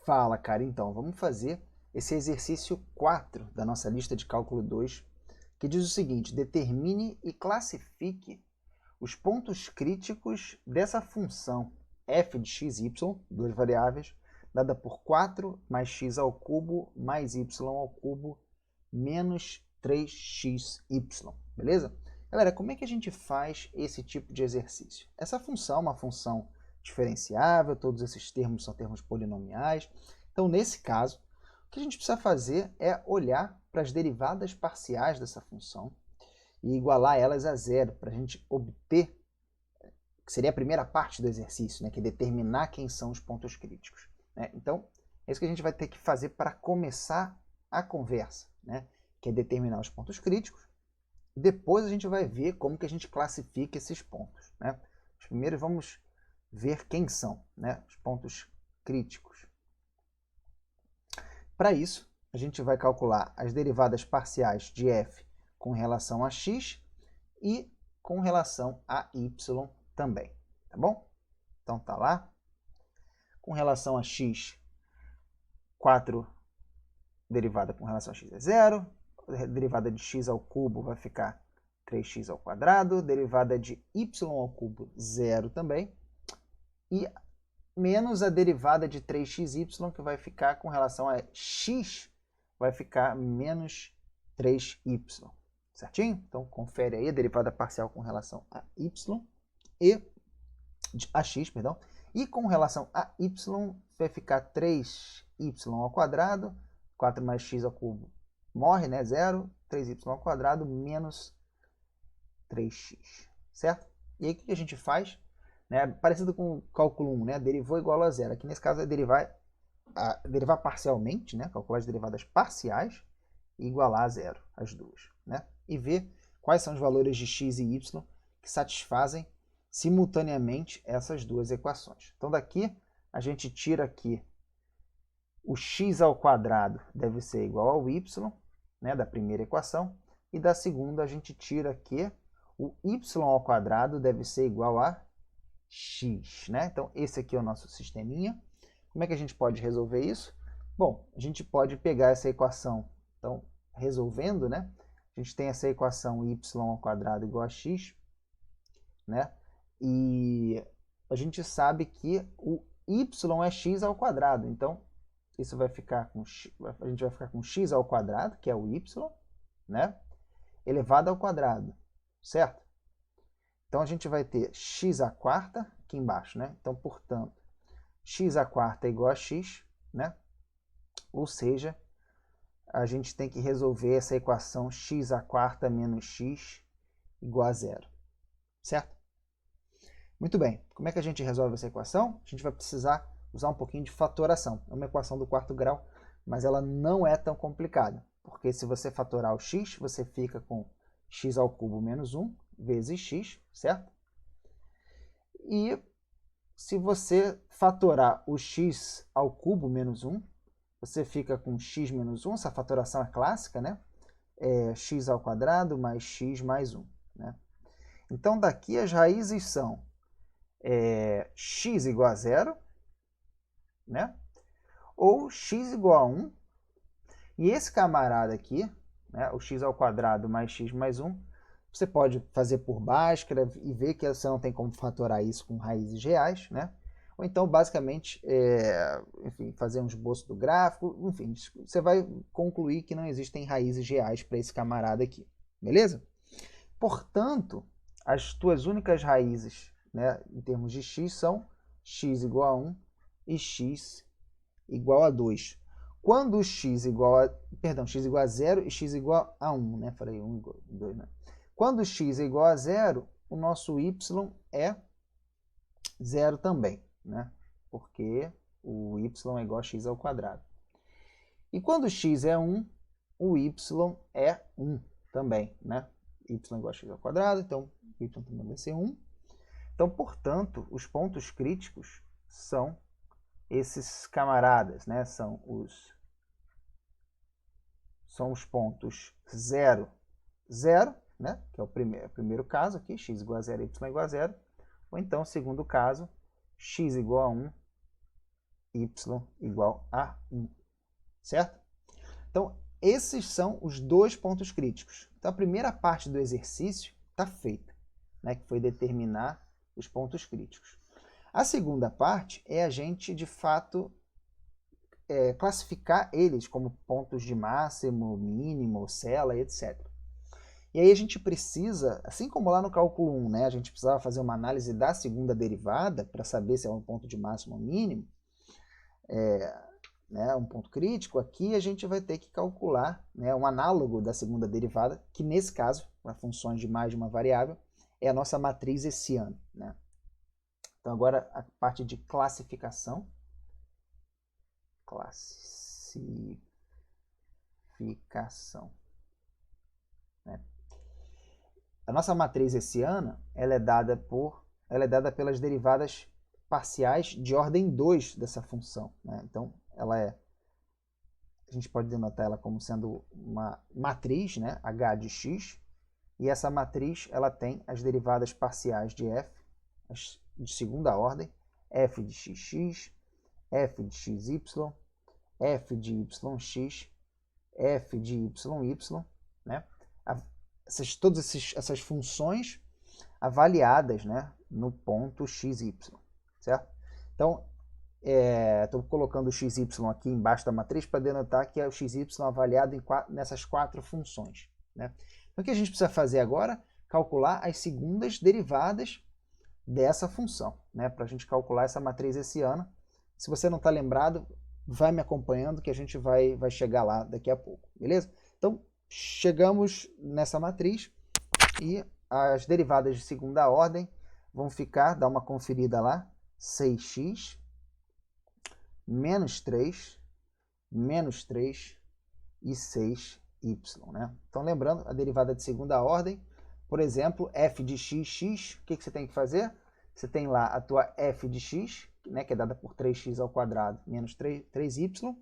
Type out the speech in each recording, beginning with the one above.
Fala, cara. Então, vamos fazer esse exercício 4 da nossa lista de cálculo 2, que diz o seguinte: determine e classifique os pontos críticos dessa função f de x e y, duas variáveis, dada por 4 mais x ao cubo mais y ao cubo menos 3xy, beleza? Galera, como é que a gente faz esse tipo de exercício? Essa função é uma função diferenciável, todos esses termos são termos polinomiais. Então, nesse caso, o que a gente precisa fazer é olhar para as derivadas parciais dessa função e igualar elas a zero, para a gente obter, que seria a primeira parte do exercício, né, que é determinar quem são os pontos críticos, né? Então, é isso que a gente vai ter que fazer para começar a conversa, né, que é determinar os pontos críticos. Depois a gente vai ver como que a gente classifica esses pontos, né? Primeiro vamos ver quem são, né, os pontos críticos. Para isso, a gente vai calcular as derivadas parciais de f com relação a x e com relação a y também, tá bom? Então tá lá. Com relação a x, 4 derivada com relação a x é zero. A derivada de x ao cubo vai ficar 3x ao quadrado. Derivada de y ao cubo, zero também. E menos a derivada de 3xy, que vai ficar com relação a x, vai ficar menos 3y. Certinho? Então, confere aí a derivada parcial com relação a y e a x, perdão. E com relação a y, vai ficar 3y ao quadrado, 4 mais x ao cubo morre, né? Zero. 3y ao quadrado menos 3x. Certo? E aí, o que a gente faz? Né? Parecido com o cálculo 1, né? Derivou igual a zero. Aqui nesse caso é derivar parcialmente, né? Calcular as derivadas parciais e igualar a zero, as duas, né? E ver quais são os valores de x e y que satisfazem simultaneamente essas duas equações. Então daqui a gente tira aqui o x ao quadrado deve ser igual ao y, né, da primeira equação, e da segunda a gente tira aqui o y ao quadrado deve ser igual a x, né? Então esse aqui é o nosso sisteminha. Como é que a gente pode resolver isso? Bom, a gente pode pegar essa equação, então, resolvendo, né? A gente tem essa equação y ao quadrado igual a x, né? E a gente sabe que o y é x ao quadrado, então isso vai ficar com a gente vai ficar com x ao quadrado, que é o y, né? Elevado ao quadrado, certo? Então a gente vai ter x à quarta aqui embaixo, né? Então, portanto, x à quarta é igual a x, né? Ou seja, a gente tem que resolver essa equação x à quarta menos x igual a zero, certo? Muito bem, como é que a gente resolve essa equação? A gente vai precisar usar um pouquinho de fatoração. É uma equação do quarto grau, mas ela não é tão complicada, porque se você fatorar o x, você fica com x ao cubo menos 1 vezes x, certo? E se você fatorar o x ao cubo menos 1, você fica com x menos 1, essa fatoração é clássica, né? É x ao quadrado mais x mais 1, né? Então, daqui as raízes são x igual a zero, né? Ou x igual a 1. E esse camarada aqui, né, o x ao quadrado mais x mais 1, você pode fazer por Bhaskara e ver que você não tem como fatorar isso com raízes reais, né? Ou então, basicamente, enfim, fazer um esboço do gráfico, enfim, você vai concluir que não existem raízes reais para esse camarada aqui, beleza? Portanto, as tuas únicas raízes, né, em termos de x são x igual a 1 e x igual a 2. Quando x igual a, x igual a 0 e x igual a 1, né? Falei 1 igual a 2, né? Quando x é igual a 0, o nosso y é 0 também, né? Porque o y é igual a x ao quadrado. E quando x é 1, o y é 1 também, né? Y é igual a x ao quadrado, então y também vai ser 1. Então, portanto, os pontos críticos são esses camaradas, né? São os pontos 0, 0, né? Que é o primeiro caso aqui, x igual a 0, y igual a 0. Ou então, segundo caso, x igual a 1, y igual a 1, certo? Então, esses são os dois pontos críticos. Então, a primeira parte do exercício está feita, né, que foi determinar os pontos críticos. A segunda parte é a gente, de fato, classificar eles como pontos de máximo, mínimo, cela, etc. E aí a gente precisa, assim como lá no cálculo 1, né, a gente precisava fazer uma análise da segunda derivada para saber se é um ponto de máximo ou mínimo, né, um ponto crítico, aqui a gente vai ter que calcular, né, um análogo da segunda derivada, que nesse caso, para funções de mais de uma variável, é a nossa matriz hessiana, né? Então agora a parte de classificação. Né? A nossa matriz hessiana, ela é dada pelas derivadas parciais de ordem 2 dessa função, né? Então a gente pode denotar ela como sendo uma matriz, né, h de x, e essa matriz ela tem as derivadas parciais de f, de segunda ordem, f de xx, f de xy, f de yx, f de yy, né? Todas essas funções avaliadas, né, no ponto xy, certo? Então, estou colocando o xy aqui embaixo da matriz para denotar que é o xy avaliado nessas 4 funções, né? Então, o que a gente precisa fazer agora? Calcular as segundas derivadas dessa função, né, para a gente calcular essa matriz hessiana. Se você não está lembrado, vai me acompanhando que a gente vai chegar lá daqui a pouco, beleza? Então, chegamos nessa matriz e as derivadas de segunda ordem vão ficar, dá uma conferida lá, 6x menos 3 e 6y, né? Então, lembrando, a derivada de segunda ordem, por exemplo, f de xx, o que você tem que fazer? Você tem lá a tua f de x, né, que é dada por 3x ao quadrado menos 3y.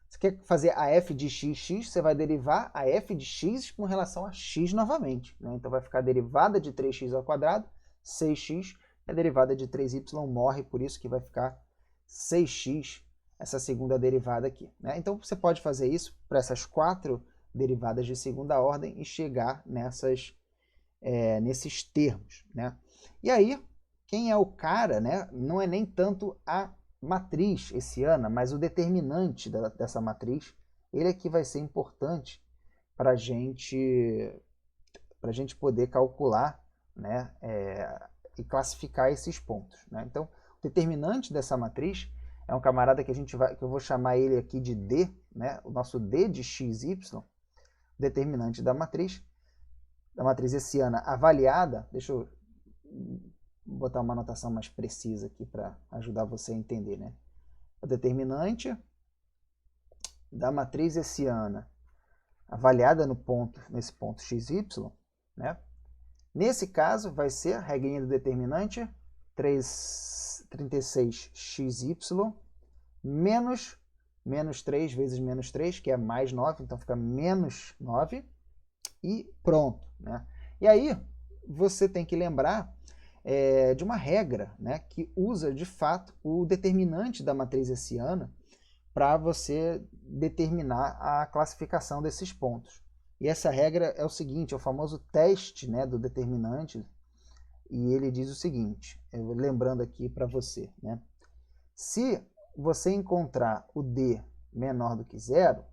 Você quer fazer a f de xx, você vai derivar a f de x com relação a x novamente, né? Então vai ficar a derivada de 3x ao quadrado, 6x, a derivada de 3y morre, por isso que vai ficar 6x, essa segunda derivada aqui, né? Então você pode fazer isso para essas 4 derivadas de segunda ordem e chegar nesses termos, né? E aí, quem é o cara, né? Não é nem tanto a matriz hessiana, mas o determinante dessa matriz, ele é que vai ser importante para a gente poder calcular, né, e classificar esses pontos, né? Então, o determinante dessa matriz é um camarada que eu vou chamar ele aqui de D, né? O nosso D de xy, determinante da matriz hessiana avaliada. Deixa eu botar uma anotação mais precisa aqui para ajudar você a entender, né? O determinante da matriz hessiana avaliada nesse ponto xy, né? Nesse caso, vai ser a regrinha do determinante 36xy menos 3 vezes menos 3, que é mais 9, então fica menos 9, e pronto, né? E aí, você tem que lembrar de uma regra, né, que usa, de fato, o determinante da matriz hessiana para você determinar a classificação desses pontos. E essa regra é o seguinte, é o famoso teste, né, do determinante, e ele diz o seguinte, lembrando aqui para você, né, se você encontrar o D menor do que 0,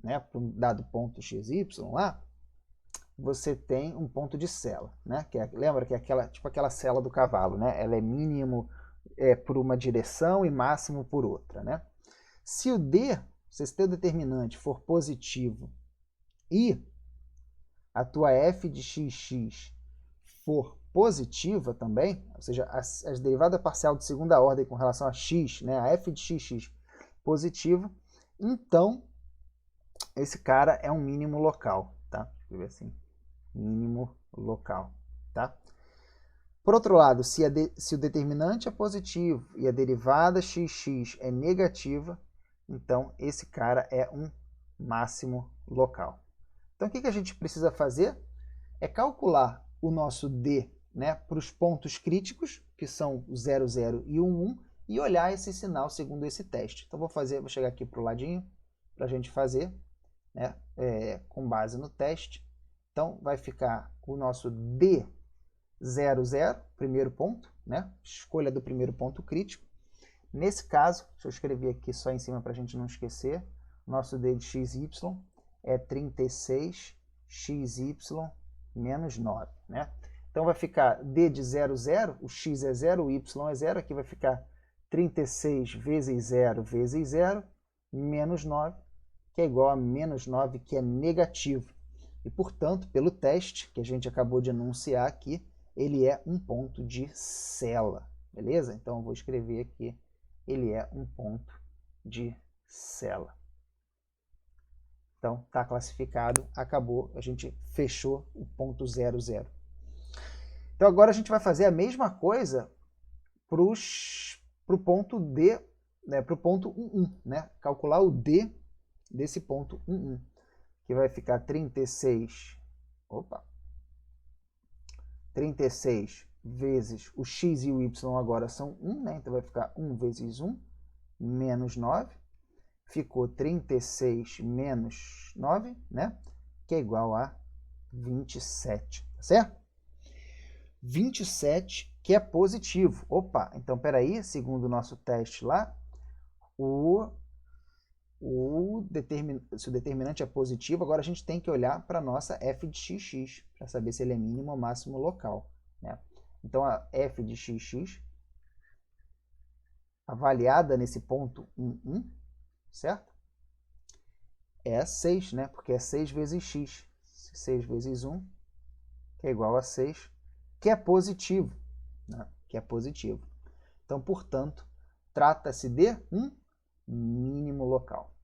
né, para um dado ponto xy lá, você tem um ponto de cela, né? Lembra que é aquela cela do cavalo, né? Ela é mínimo por uma direção e máximo por outra, né? Se o D, se esse teu determinante for positivo e a tua f de xx for positiva também, ou seja, a derivada parcial de segunda ordem com relação a x, né? A f de xx positivo, então esse cara é um mínimo local, tá? Deixa eu escrever assim. Mínimo local, tá? Por outro lado, se o determinante é positivo e a derivada xx é negativa, então esse cara é um máximo local. Então o que a gente precisa fazer? É calcular o nosso D, né, para os pontos críticos, que são o 0, 0 e o 1, e olhar esse sinal segundo esse teste. Então vou chegar aqui para o ladinho para a gente fazer, né, com base no teste. Então vai ficar o nosso D00, primeiro ponto, né, escolha do primeiro ponto crítico. Nesse caso, deixa eu escrever aqui só em cima para a gente não esquecer, nosso D de XY é 36XY menos 9, né? Então vai ficar D de 00, o X é 0, o Y é 0, aqui vai ficar 36 vezes 0 vezes 0, menos 9, que é igual a menos 9, que é negativo. E, portanto, pelo teste que a gente acabou de enunciar aqui, ele é um ponto de cela, beleza? Então eu vou escrever aqui, ele é um ponto de cela. Então, está classificado, acabou, a gente fechou o ponto 00. Então, agora a gente vai fazer a mesma coisa para o ponto D, né, para o ponto 11, né? Calcular o D desse ponto 11, que vai ficar 36 vezes o X e o Y agora são 1, né? Então vai ficar 1 vezes 1, menos 9. Ficou 36 menos 9, né? Que é igual a 27, tá certo? 27, que é positivo. Opa, então peraí, segundo o nosso teste lá, se o determinante é positivo, agora a gente tem que olhar para a nossa f de xx, para saber se ele é mínimo ou máximo local, né? Então a f de xx, avaliada nesse ponto 1, certo? É 6, né? Porque é 6 vezes x. 6 vezes 1, que é igual a 6, que é positivo, né? Que é positivo. Então, portanto, trata-se de um mínimo local.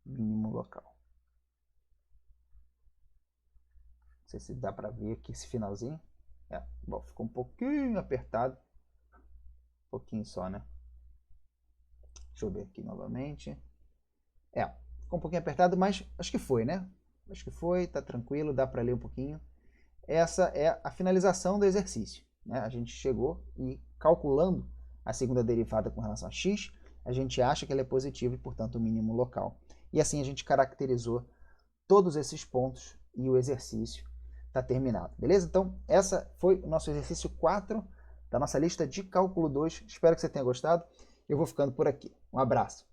Mínimo local. Não sei se dá para ver aqui esse finalzinho. Bom, ficou um pouquinho apertado. Um pouquinho só, né? Deixa eu ver aqui novamente. Ficou um pouquinho apertado, mas acho que foi, né? Acho que foi, tá tranquilo, dá para ler um pouquinho. Essa é a finalização do exercício, né? A gente chegou e, calculando a segunda derivada com relação a x, a gente acha que ela é positiva e, portanto, o mínimo local. E assim a gente caracterizou todos esses pontos e o exercício está terminado, beleza? Então, essa foi o nosso exercício 4 da nossa lista de cálculo 2. Espero que você tenha gostado. Eu vou ficando por aqui. Um abraço.